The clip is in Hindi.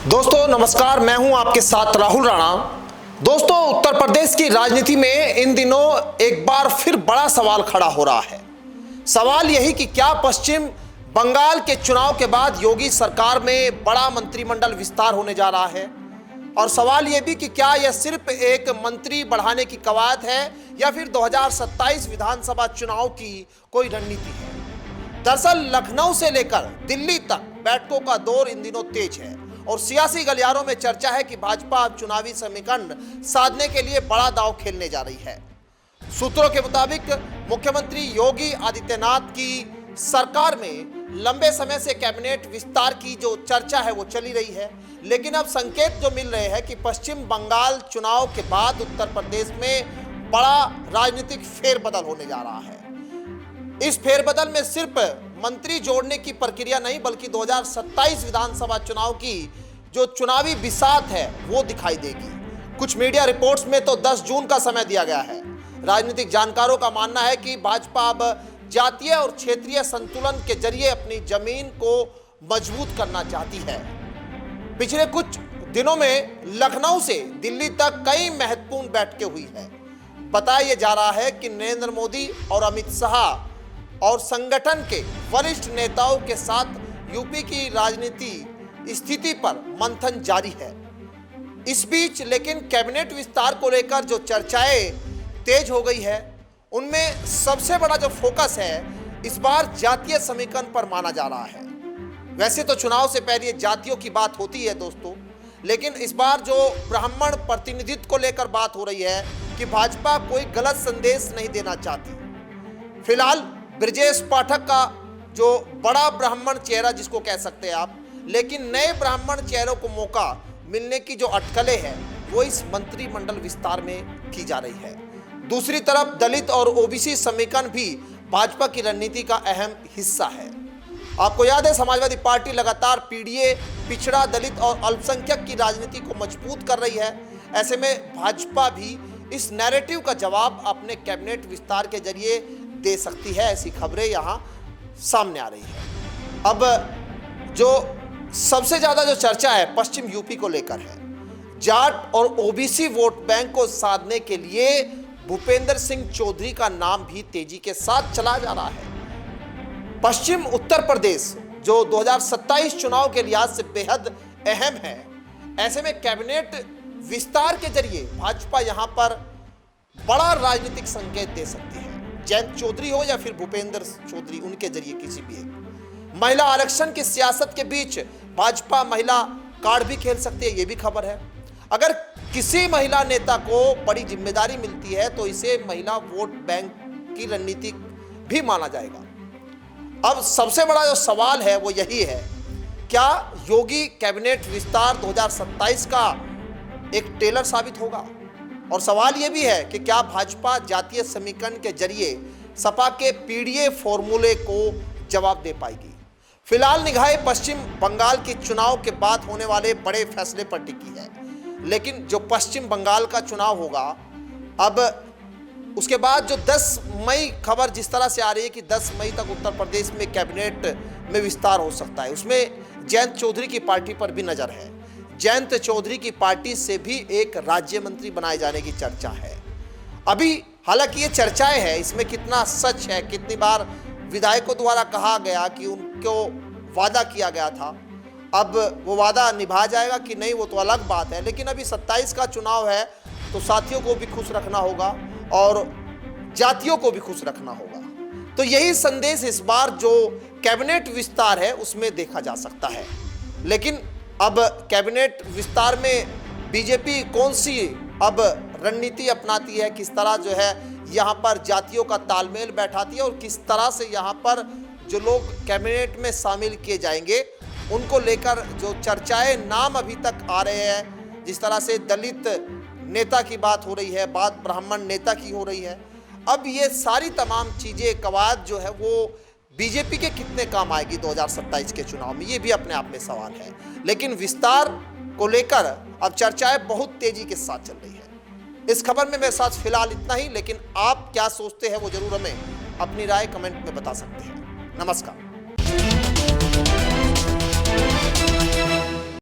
दोस्तों नमस्कार, मैं हूं आपके साथ राहुल राणा। दोस्तों, उत्तर प्रदेश की राजनीति में इन दिनों एक बार फिर बड़ा सवाल खड़ा हो रहा है। सवाल यही कि क्या पश्चिम बंगाल के चुनाव के बाद योगी सरकार में बड़ा मंत्रिमंडल विस्तार होने जा रहा है, और सवाल यह भी कि क्या यह सिर्फ एक मंत्री बढ़ाने की कवायद है या फिर 2027 विधानसभा चुनाव की कोई रणनीति है। दरअसल लखनऊ से लेकर दिल्ली तक बैठकों का दौर इन दिनों तेज है और सियासी गलियारों में चर्चा है कि भाजपा अब चुनावी समीकरण साधने के लिए बड़ा दांव खेलने जा रही है। सूत्रों के मुताबिक मुख्यमंत्री योगी आदित्यनाथ की सरकार में लंबे समय से कैबिनेट विस्तार की जो चर्चा है वो चली रही है, लेकिन अब संकेत जो मिल रहे हैं कि पश्चिम बंगाल चुनाव के बाद उत्तर प्रदेश में बड़ा राजनीतिक फेरबदल होने जा रहा है। इस फेरबदल में सिर्फ मंत्री जोड़ने की प्रक्रिया नहीं बल्कि 2027 विधानसभा चुनाव की जो चुनावी बिसात है वो दिखाई देगी। कुछ मीडिया रिपोर्ट्स में तो 10 जून का समय दिया गया है। राजनीतिक जानकारों का मानना है कि भाजपा अब जातीय और क्षेत्रीय संतुलन के जरिए अपनी जमीन को मजबूत करना चाहती है। पिछले कुछ दिनों में लखनऊ से दिल्ली तक कई महत्वपूर्ण बैठकें हुई है। बताया जा रहा है कि नरेंद्र मोदी और अमित शाह और संगठन के वरिष्ठ नेताओं के साथ यूपी की राजनीति स्थिति पर मंथन जारी है। इस बीच लेकिन कैबिनेट विस्तार को लेकर जो चर्चाएं तेज हो गई है, उनमें सबसे बड़ा जो फोकस है इस बार जातीय समीकरण पर माना जा रहा है। वैसे तो चुनाव से पहले जातियों की बात होती है दोस्तों, लेकिन इस बार जो ब्राह्मण प्रतिनिधित्व को लेकर बात हो रही है कि भाजपा कोई गलत संदेश नहीं देना चाहती। फिलहाल ब्रजेश पाठक का जो बड़ा ब्राह्मण चेहरा जिसको कह सकते हैं आप, लेकिन नए ब्राह्मण चेहरों को मौका मिलने की जो अटकलें हैं वो इस मंत्रिमंडल विस्तार में की जा रही है। दूसरी तरफ दलित और ओबीसी समीकरण भी भाजपा की रणनीति का अहम हिस्सा है। आपको याद है समाजवादी पार्टी लगातार पीडीए, पिछड़ा, दलित और अल्पसंख्यक की राजनीति को मजबूत कर रही है। ऐसे में भाजपा भी इस नैरेटिव का जवाब अपने कैबिनेट विस्तार के जरिए दे सकती है। ऐसी खबरें यहां सामने आ रही है। अब जो सबसे ज्यादा जो चर्चा है पश्चिम यूपी को लेकर है। जाट और ओबीसी वोट बैंक को साधने के लिए भूपेंद्र सिंह चौधरी का नाम भी तेजी के साथ चला जा रहा है। पश्चिम उत्तर प्रदेश जो 2027 चुनाव के लिहाज से बेहद अहम है, ऐसे में कैबिनेट विस्तार के जरिए भाजपा यहां पर बड़ा राजनीतिक संकेत दे सकती है। जयंत चौधरी हो या फिर भूपेंद्र चौधरी, उनके जरिए किसी भी एक। महिला आरक्षण की सियासत के बीच भाजपा महिला कार्ड भी खेल सकती है, ये भी खबर है। अगर किसी महिला नेता को बड़ी जिम्मेदारी मिलती है तो इसे महिला वोट बैंक की रणनीति भी माना जाएगा। अब सबसे बड़ा जो सवाल है वो यही है, क्या योगी कैबिनेट विस्तार 2027 का एक टेलर साबित होगा? और सवाल यह भी है कि क्या भाजपा जातीय समीकरण के जरिए सपा के पीडीए फॉर्मूले को जवाब दे पाएगी? फिलहाल निगाहें पश्चिम बंगाल के चुनाव के बाद होने वाले बड़े फैसले पर टिकी है, लेकिन जो पश्चिम बंगाल का चुनाव होगा, अब उसके बाद जो 10 मई खबर जिस तरह से आ रही है कि 10 मई तक उत्तर प्रदेश में कैबिनेट में विस्तार हो सकता है, उसमें जयंत चौधरी की पार्टी पर भी नजर है। जयंत चौधरी की पार्टी से भी एक राज्य मंत्री बनाए जाने की चर्चा है। अभी हालांकि ये चर्चाएं हैं, इसमें कितना सच है, कितनी बार विधायकों द्वारा कहा गया कि उनको वादा किया गया था, अब वो वादा निभा जाएगा कि नहीं वो तो अलग बात है। लेकिन अभी 27 का चुनाव है तो साथियों को भी खुश रखना होगा और जातियों को भी खुश रखना होगा। तो यही संदेश इस बार जो कैबिनेट विस्तार है उसमें देखा जा सकता है। लेकिन अब कैबिनेट विस्तार में बीजेपी कौन सी अब रणनीति अपनाती है, किस तरह जो है यहाँ पर जातियों का तालमेल बैठाती है और किस तरह से यहाँ पर जो लोग कैबिनेट में शामिल किए जाएंगे उनको लेकर जो चर्चाएं, नाम अभी तक आ रहे हैं, जिस तरह से दलित नेता की बात हो रही है, बात ब्राह्मण नेता की हो रही है। अब ये सारी तमाम चीज़ें, कवायद जो है वो बीजेपी के कितने काम आएगी 2027 के चुनाव में, ये भी अपने आप में सवाल है। लेकिन विस्तार को लेकर अब चर्चाएं बहुत तेजी के साथ चल रही है। इस खबर में मेरे साथ फिलहाल इतना ही, लेकिन आप क्या सोचते हैं वो जरूर हमें अपनी राय कमेंट में बता सकते हैं। नमस्कार।